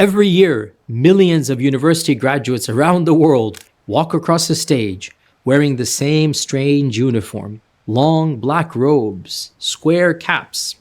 Every year, millions of university graduates around the world walk across the stage wearing the same strange uniform, long black robes, square caps,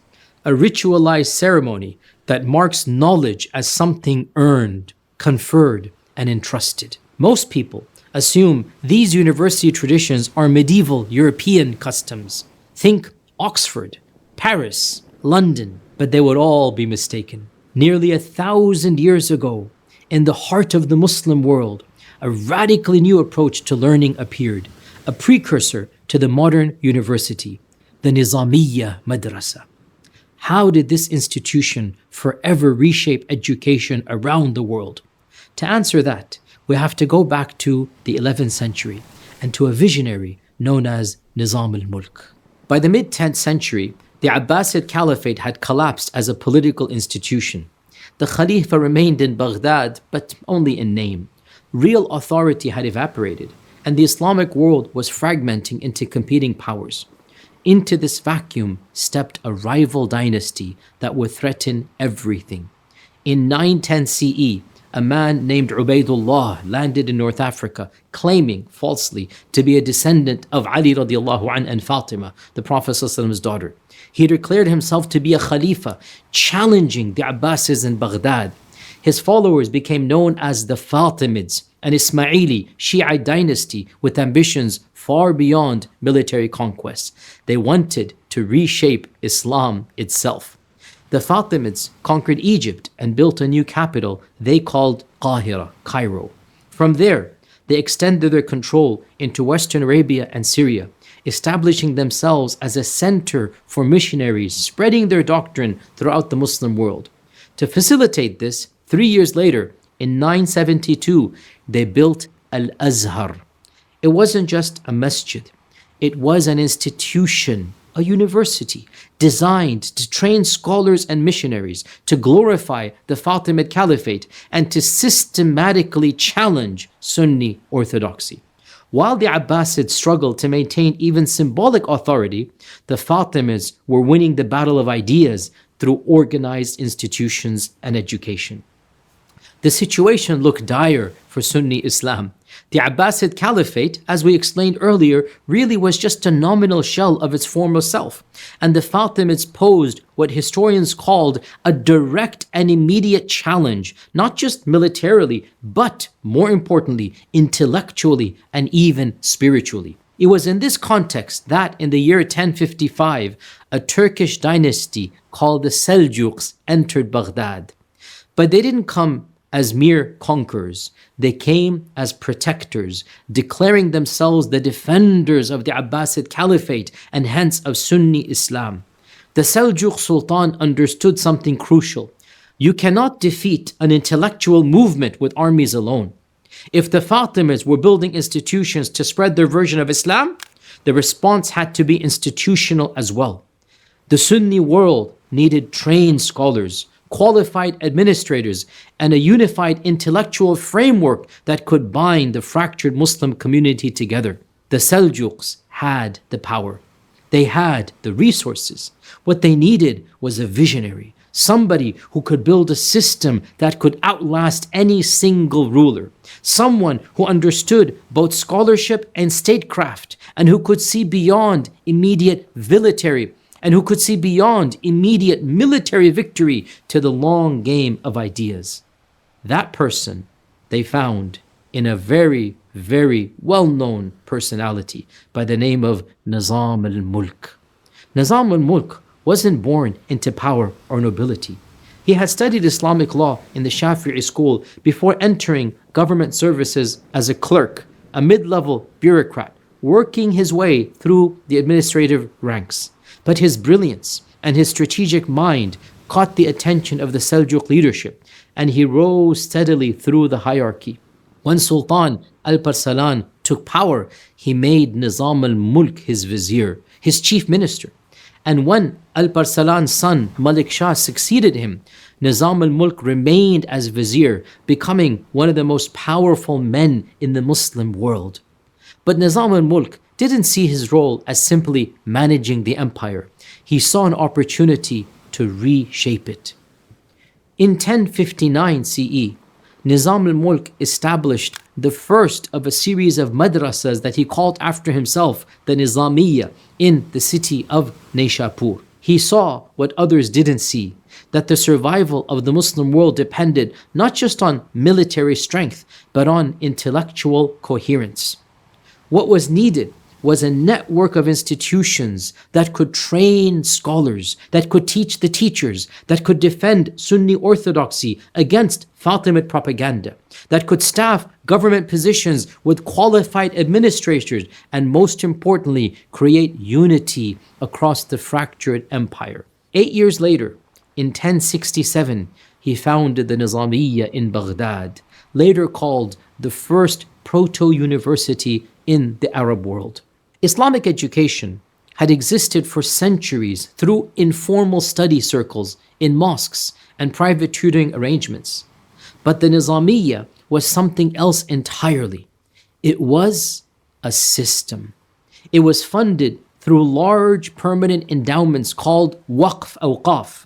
a ritualized ceremony that marks knowledge as something earned, conferred, and entrusted. Most people assume these university traditions are medieval European customs. Think Oxford, Paris, London, but they would all be mistaken. Nearly 1,000 years ago, in the heart of the Muslim world, a radically new approach to learning appeared, a precursor to the modern university, the Nizamiyya Madrasa. How did this institution forever reshape education around the world? To answer that, we have to go back to the 11th century and to a visionary known as Nizam al-Mulk. By the mid-10th century, the Abbasid Caliphate had collapsed as a political institution. The Khalifa remained in Baghdad, but only in name. Real authority had evaporated, and the Islamic world was fragmenting into competing powers. Into this vacuum stepped a rival dynasty that would threaten everything. In 910 CE, a man named Ubaidullah landed in North Africa, claiming falsely to be a descendant of Ali radiallahu anh and Fatima, the Prophet's daughter. He declared himself to be a Khalifa, challenging the Abbasids in Baghdad. His followers became known as the Fatimids, an Ismaili Shiite dynasty with ambitions far beyond military conquest. They wanted to reshape Islam itself. The Fatimids conquered Egypt and built a new capital they called Qahira, Cairo. From there, they extended their control into Western Arabia and Syria, establishing themselves as a center for missionaries spreading their doctrine throughout the Muslim world. To facilitate this, 3 years later, in 972, they built Al-Azhar. It wasn't just a masjid, it was an institution, a university designed to train scholars and missionaries, to glorify the Fatimid Caliphate, and to systematically challenge Sunni orthodoxy. While the Abbasids struggled to maintain even symbolic authority, the Fatimids were winning the battle of ideas through organized institutions and education. The situation looked dire for Sunni Islam. The Abbasid Caliphate, as we explained earlier, really was just a nominal shell of its former self, and the Fatimids posed what historians called a direct and immediate challenge, not just militarily, but more importantly, intellectually and even spiritually. It was in this context that in the year 1055, a Turkish dynasty called the Seljuks entered Baghdad. But they didn't come as mere conquerors. They came as protectors, declaring themselves the defenders of the Abbasid Caliphate and hence of Sunni Islam. The Seljuk Sultan understood something crucial. You cannot defeat an intellectual movement with armies alone. If the Fatimids were building institutions to spread their version of Islam, the response had to be institutional as well. The Sunni world needed trained scholars, qualified administrators, and a unified intellectual framework that could bind the fractured Muslim community together. The Seljuks had the power. They had the resources. What they needed was a visionary, somebody who could build a system that could outlast any single ruler, someone who understood both scholarship and statecraft, and who could see beyond immediate military victory to the long game of ideas. That person they found in a very, very well-known personality by the name of Nizam al-Mulk. Nizam al-Mulk wasn't born into power or nobility. He had studied Islamic law in the Shafi'i school before entering government services as a clerk, a mid-level bureaucrat, working his way through the administrative ranks. But his brilliance and his strategic mind caught the attention of the Seljuk leadership, and he rose steadily through the hierarchy. When Sultan Alparslan took power, he made Nizam al-Mulk his vizier, his chief minister. And when Alparslan's son Malik Shah succeeded him, Nizam al-Mulk remained as vizier, becoming one of the most powerful men in the Muslim world. But Nizam al-Mulk didn't see his role as simply managing the empire. He saw an opportunity to reshape it. In 1059 CE, Nizam al-Mulk established the first of a series of madrasas that he called after himself, the Nizamiyya, in the city of Naishapur. He saw what others didn't see, that the survival of the Muslim world depended not just on military strength, but on intellectual coherence. What was needed was a network of institutions that could train scholars, that could teach the teachers, that could defend Sunni orthodoxy against Fatimid propaganda, that could staff government positions with qualified administrators, and most importantly, create unity across the fractured empire. 8 years later, in 1067, he founded the Nizamiyya in Baghdad, later called the first proto-university in the Arab world. Islamic education had existed for centuries through informal study circles in mosques and private tutoring arrangements. But the Nizamiyya was something else entirely. It was a system. It was funded through large permanent endowments called Waqf Awqaf.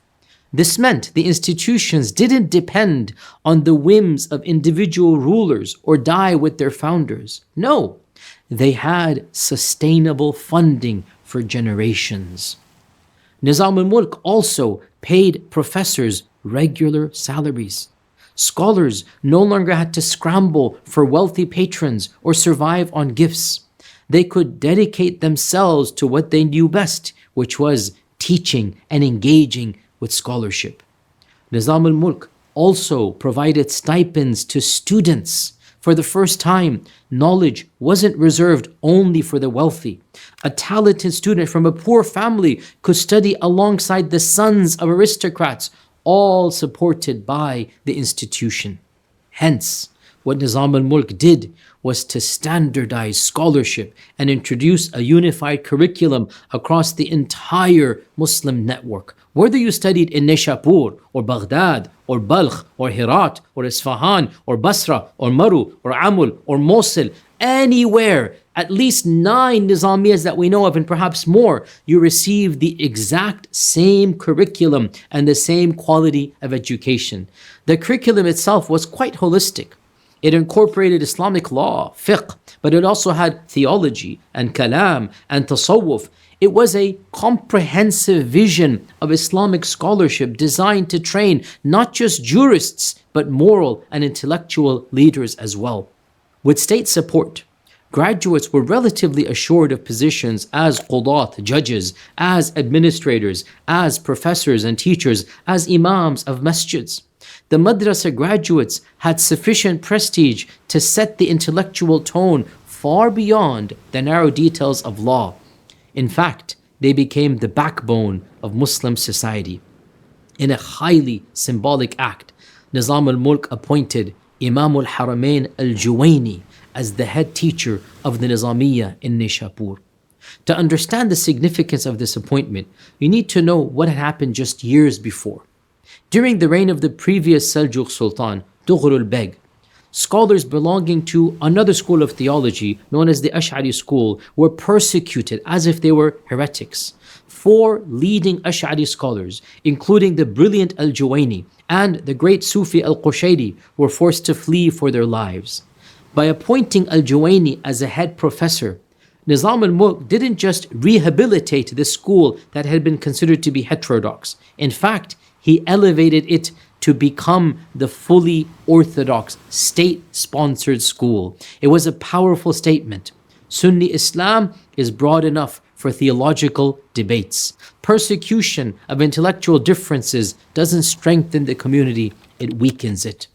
This meant the institutions didn't depend on the whims of individual rulers or die with their founders. No, they had sustainable funding for generations. Nizam al-Mulk also paid professors regular salaries. Scholars no longer had to scramble for wealthy patrons or survive on gifts. They could dedicate themselves to what they knew best, which was teaching and engaging with scholarship. Nizam al-Mulk also provided stipends to students. For the first time, knowledge wasn't reserved only for the wealthy. A talented student from a poor family could study alongside the sons of aristocrats, all supported by the institution. Hence, what Nizam al-Mulk did was to standardize scholarship and introduce a unified curriculum across the entire Muslim network. Whether you studied in Nishapur or Baghdad or Balkh or Herat or Isfahan or Basra or Maru or Amul or Mosul, anywhere, at least 9 Nizamiyas that we know of and perhaps more, you receive the exact same curriculum and the same quality of education. The curriculum itself was quite holistic. It incorporated Islamic law, fiqh, but it also had theology and kalam and tasawwuf. It was a comprehensive vision of Islamic scholarship designed to train not just jurists, but moral and intellectual leaders as well. With state support, graduates were relatively assured of positions as qudat, judges, as administrators, as professors and teachers, as imams of masjids. The madrasa graduates had sufficient prestige to set the intellectual tone far beyond the narrow details of law. In fact, they became the backbone of Muslim society. In a highly symbolic act, Nizam al-Mulk appointed Imam al-Haramain al-Juwayni as the head teacher of the Nizamiyya in Nishapur. To understand the significance of this appointment, you need to know what had happened just years before. During the reign of the previous Seljuk Sultan, Tughrul Beg, scholars belonging to another school of theology known as the Ash'ari school were persecuted as if they were heretics. 4 leading Ash'ari scholars, including the brilliant Al-Juwayni and the great Sufi Al-Qushayri, were forced to flee for their lives. By appointing Al-Juwayni as a head professor, Nizam al-Mulk didn't just rehabilitate the school that had been considered to be heterodox. In fact, he elevated it to become the fully orthodox, state-sponsored school. It was a powerful statement. Sunni Islam is broad enough for theological debates. Persecution of intellectual differences doesn't strengthen the community, it weakens it.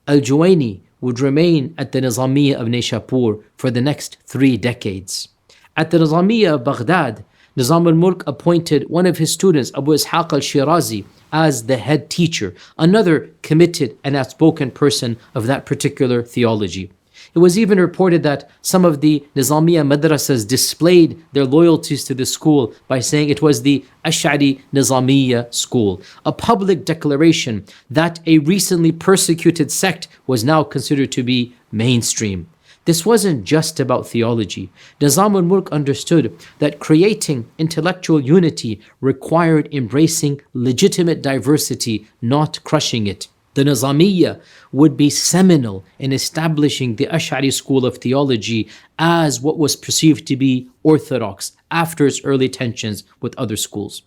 Al-Juwayni would remain at the Nizamiyya of Nishapur for the next 3 decades. At the Nizamiyya of Baghdad, Nizam al-Mulk appointed one of his students, Abu Ishaq al-Shirazi, as the head teacher, another committed and outspoken person of that particular theology. It was even reported that some of the Nizamiyya madrasas displayed their loyalties to the school by saying it was the Ash'ari Nizamiyya school, a public declaration that a recently persecuted sect was now considered to be mainstream. This wasn't just about theology. Nizam al-Mulk understood that creating intellectual unity required embracing legitimate diversity, not crushing it. The Nizamiyya would be seminal in establishing the Ash'ari school of theology as what was perceived to be orthodox after its early tensions with other schools.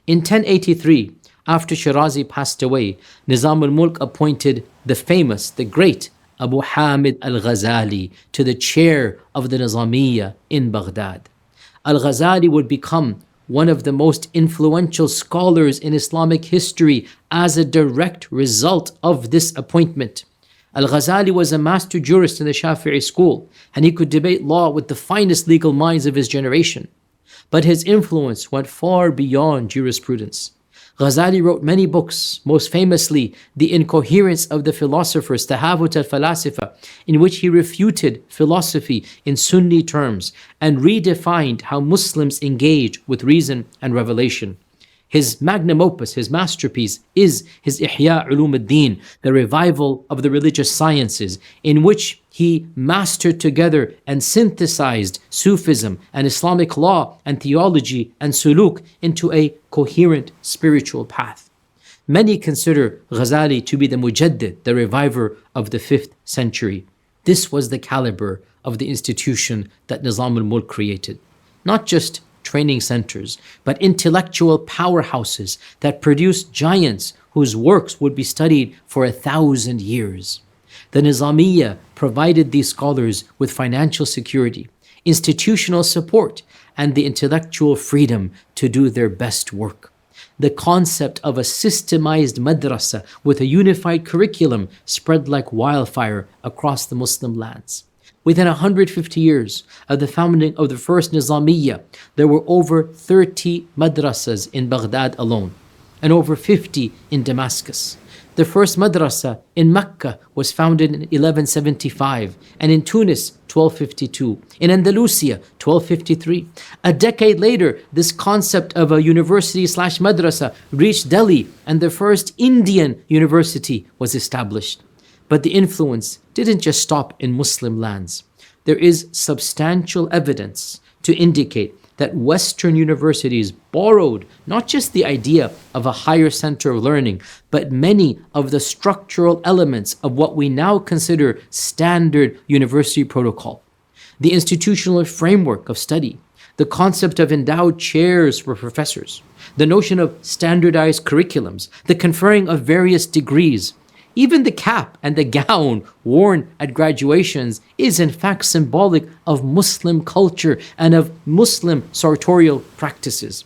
In 1083, after Shirazi passed away, Nizam al-Mulk appointed the famous, the great Abu Hamid al-Ghazali to the chair of the Nizamiyya in Baghdad. Al-Ghazali would become one of the most influential scholars in Islamic history as a direct result of this appointment. Al-Ghazali was a master jurist in the Shafi'i school, and he could debate law with the finest legal minds of his generation. But his influence went far beyond jurisprudence. Ghazali wrote many books, most famously The Incoherence of the Philosophers, Tahavut al-Falasifa, in which he refuted philosophy in Sunni terms and redefined how Muslims engage with reason and revelation. His magnum opus, his masterpiece, is his Ihya Ulum ad-Din, the revival of the religious sciences, in which he mastered together and synthesized Sufism and Islamic law and theology and suluk into a coherent spiritual path. Many consider Ghazali to be the Mujaddid, the reviver of the 5th century. This was the caliber of the institution that Nizam al-Mulk created. Not just training centers, but intellectual powerhouses that produced giants whose works would be studied for 1,000 years. The Nizamiyya provided these scholars with financial security, institutional support, and the intellectual freedom to do their best work. The concept of a systemized madrasa with a unified curriculum spread like wildfire across the Muslim lands. Within 150 years of the founding of the first Nizamiyya, there were over 30 madrasas in Baghdad alone, and over 50 in Damascus. The first madrasa in Mecca was founded in 1175, and in Tunis, 1252, in Andalusia, 1253. A decade later, this concept of a university/madrasa reached Delhi, and the first Indian university was established. But the influence didn't just stop in Muslim lands. There is substantial evidence to indicate that Western universities borrowed not just the idea of a higher center of learning, but many of the structural elements of what we now consider standard university protocol. The institutional framework of study, the concept of endowed chairs for professors, the notion of standardized curriculums, the conferring of various degrees. Even the cap and the gown worn at graduations is in fact symbolic of Muslim culture and of Muslim sartorial practices.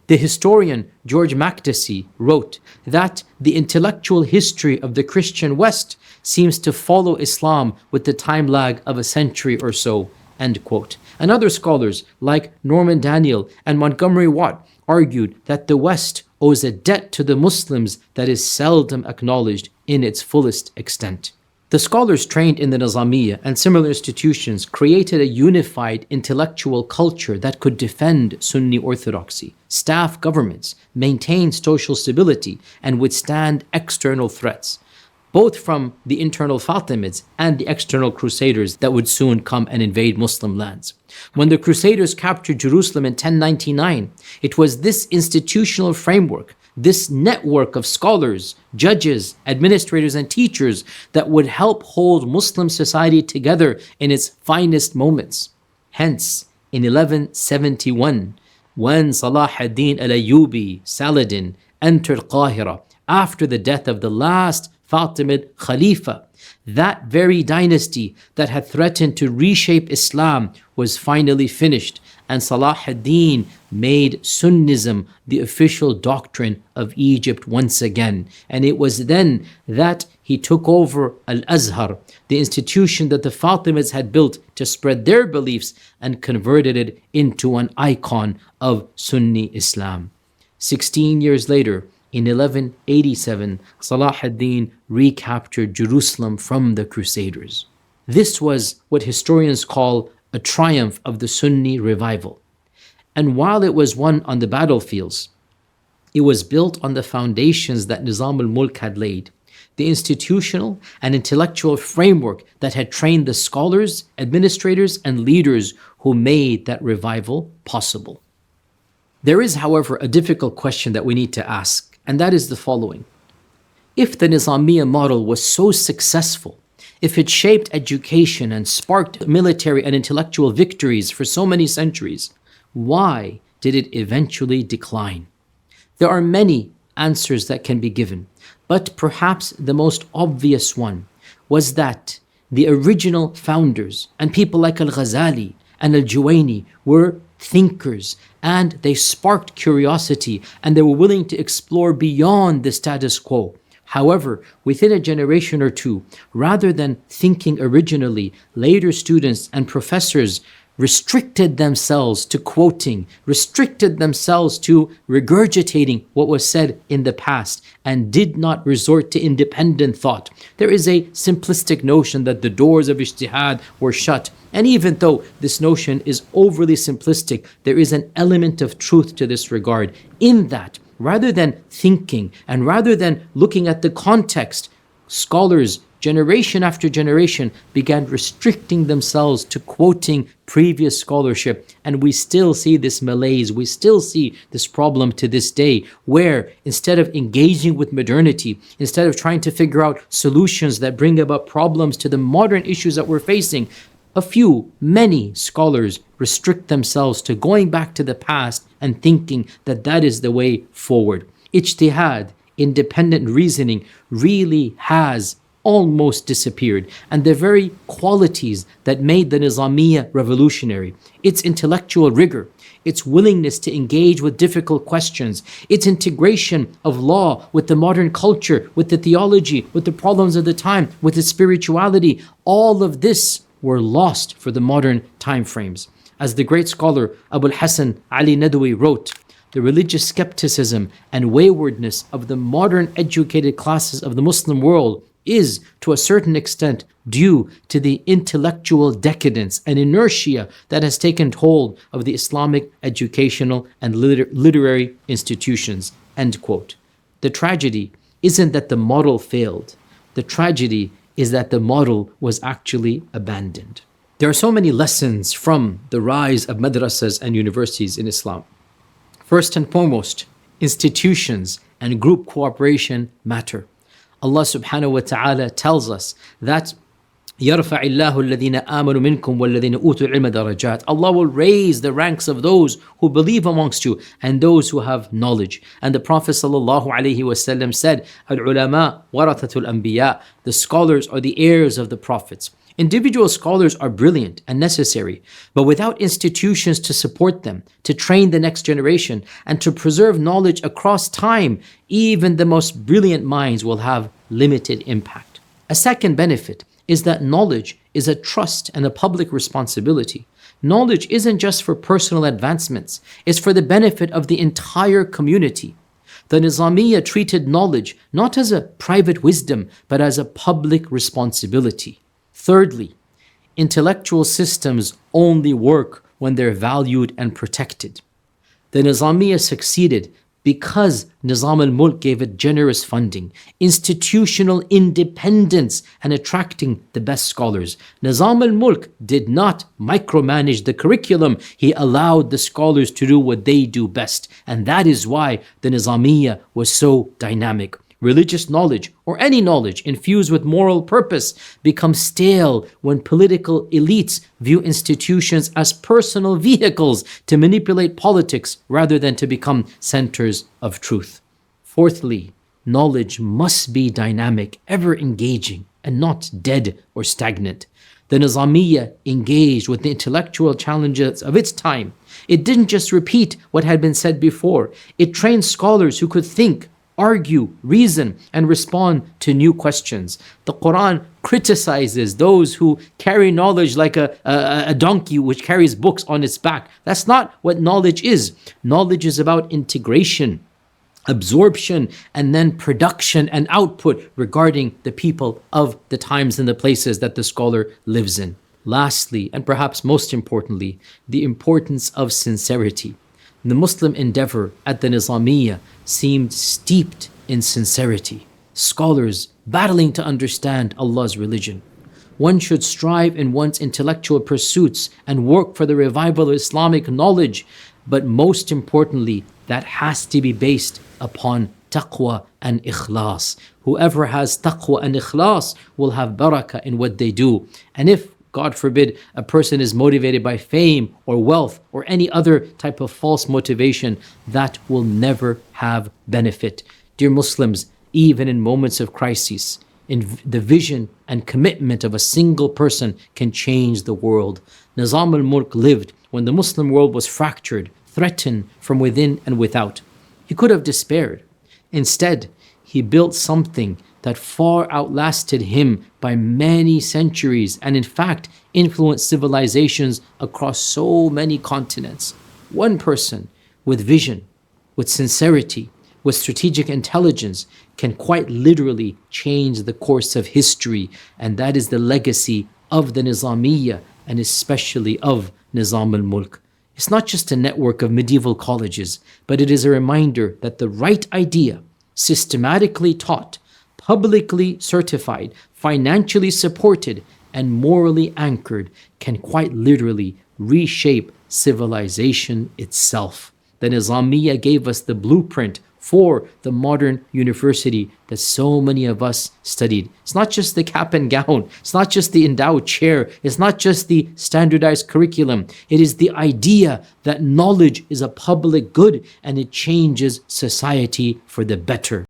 The historian George Makdisi wrote that the intellectual history of the Christian West seems to follow Islam with the time lag of a century or so, end quote. And other scholars like Norman Daniel and Montgomery Watt argued that the West owes a debt to the Muslims that is seldom acknowledged in its fullest extent. The scholars trained in the Nizamiyya and similar institutions created a unified intellectual culture that could defend Sunni orthodoxy, staff governments, maintain social stability, and withstand external threats, both from the internal Fatimids and the external Crusaders that would soon come and invade Muslim lands. When the Crusaders captured Jerusalem in 1099, it was this institutional framework, this network of scholars, judges, administrators, and teachers that would help hold Muslim society together in its finest moments. Hence, in 1171, when Salah ad-Din al-Ayyubi, Saladin, entered Qahira after the death of the last Fatimid Khalifa, that very dynasty that had threatened to reshape Islam was finally finished, and Salah ad-Din made Sunnism the official doctrine of Egypt once again. And it was then that he took over Al-Azhar, the institution that the Fatimids had built to spread their beliefs, and converted it into an icon of Sunni Islam. 16 years later, in 1187, Salah ad-Din recaptured Jerusalem from the Crusaders. This was what historians call a triumph of the Sunni revival. And while it was won on the battlefields, it was built on the foundations that Nizam al-Mulk had laid. the institutional and intellectual framework that had trained the scholars, administrators, and leaders who made that revival possible. There is, however, a difficult question that we need to ask, and that is the following. If the Nizamiya model was so successful, if it shaped education and sparked military and intellectual victories for so many centuries, why did it eventually decline? There are many answers that can be given, but perhaps the most obvious one was that the original founders and people like Al-Ghazali and Al-Juwayni were thinkers, and they sparked curiosity, and they were willing to explore beyond the status quo. However, within a generation or two, rather than thinking originally, later students and professors restricted themselves to quoting, restricted themselves to regurgitating what was said in the past, and did not resort to independent thought. There is a simplistic notion that the doors of ijtihad were shut. And even though this notion is overly simplistic, there is an element of truth to this regard, in that rather than thinking and rather than looking at the context, scholars, generation after generation, began restricting themselves to quoting previous scholarship. And we still see this malaise, we still see this problem to this day, where instead of engaging with modernity, instead of trying to figure out solutions that bring about problems to the modern issues that we're facing, many scholars restrict themselves to going back to the past and thinking that that is the way forward. Ijtihad, independent reasoning, really has almost disappeared, and the very qualities that made the Nizamiya revolutionary, its intellectual rigor, its willingness to engage with difficult questions, its integration of law with the modern culture, with the theology, with the problems of the time, with its spirituality, all of this were lost for the modern time frames. As the great scholar Abu al-Hasan Ali Nadwi wrote, the religious skepticism and waywardness of the modern educated classes of the Muslim world is, to a certain extent, due to the intellectual decadence and inertia that has taken hold of the Islamic educational and literary institutions. End quote. The tragedy isn't that the model failed. The tragedy is that the model was actually abandoned. There are so many lessons from the rise of madrasas and universities in Islam. First and foremost, institutions and group cooperation matter. Allah subhanahu wa ta'ala tells us that يَرْفَعِ اللَّهُ الَّذِينَ آمَنُوا مِنْكُمْ وَالَّذِينَ أُوتُوا الْعِلْمَ دَرَجَاتٍ. Allah will raise the ranks of those who believe amongst you and those who have knowledge. And the Prophet sallallahu alaihi wasallam said, الْعُلَمَاء وَرَثَةُ الْأَنْبِيَاء. The scholars are the heirs of the prophets. Individual scholars are brilliant and necessary, but without institutions to support them, to train the next generation, and to preserve knowledge across time, even the most brilliant minds will have limited impact. A second benefit is that knowledge is a trust and a public responsibility. Knowledge isn't just for personal advancements, it's for the benefit of the entire community. The Nizamiya treated knowledge not as a private wisdom, but as a public responsibility. Thirdly, intellectual systems only work when they're valued and protected. The Nizamiya succeeded because Nizam al-Mulk gave it generous funding, institutional independence, and attracting the best scholars. Nizam al-Mulk did not micromanage the curriculum. He allowed the scholars to do what they do best. And that is why the Nizamiya was so dynamic. Religious knowledge, or any knowledge infused with moral purpose, becomes stale when political elites view institutions as personal vehicles to manipulate politics rather than to become centers of truth. Fourthly, knowledge must be dynamic, ever engaging, and not dead or stagnant. The Nizamiya engaged with the intellectual challenges of its time. It didn't just repeat what had been said before. It trained scholars who could think, argue, reason, and respond to new questions. The Quran criticizes those who carry knowledge like a donkey which carries books on its back. That's not what knowledge is. Knowledge is about integration, absorption, and then production and output regarding the people of the times and the places that the scholar lives in. Lastly, and perhaps most importantly, the importance of sincerity. The Muslim endeavor at the Nizamiya seemed steeped in sincerity. Scholars battling to understand Allah's religion. One should strive in one's intellectual pursuits and work for the revival of Islamic knowledge, but most importantly, that has to be based upon taqwa and ikhlas. Whoever has taqwa and ikhlas will have barakah in what they do. And if, God forbid, a person is motivated by fame or wealth or any other type of false motivation, that will never have benefit. Dear Muslims, even in moments of crisis, in the vision and commitment of a single person can change the world. Nizam al-Mulk lived when the Muslim world was fractured, threatened from within and without. He could have despaired. Instead, he built something that far outlasted him by many centuries and in fact influenced civilizations across so many continents. One person with vision, with sincerity, with strategic intelligence can quite literally change the course of history, and that is the legacy of the Nizamiyya and especially of Nizam al-Mulk. It's not just a network of medieval colleges, but it is a reminder that the right idea, systematically taught, publicly certified, financially supported, and morally anchored, can quite literally reshape civilization itself. The Nizamiyya gave us the blueprint for the modern university that so many of us studied. It's not just the cap and gown. It's not just the endowed chair. It's not just the standardized curriculum. It is the idea that knowledge is a public good and it changes society for the better.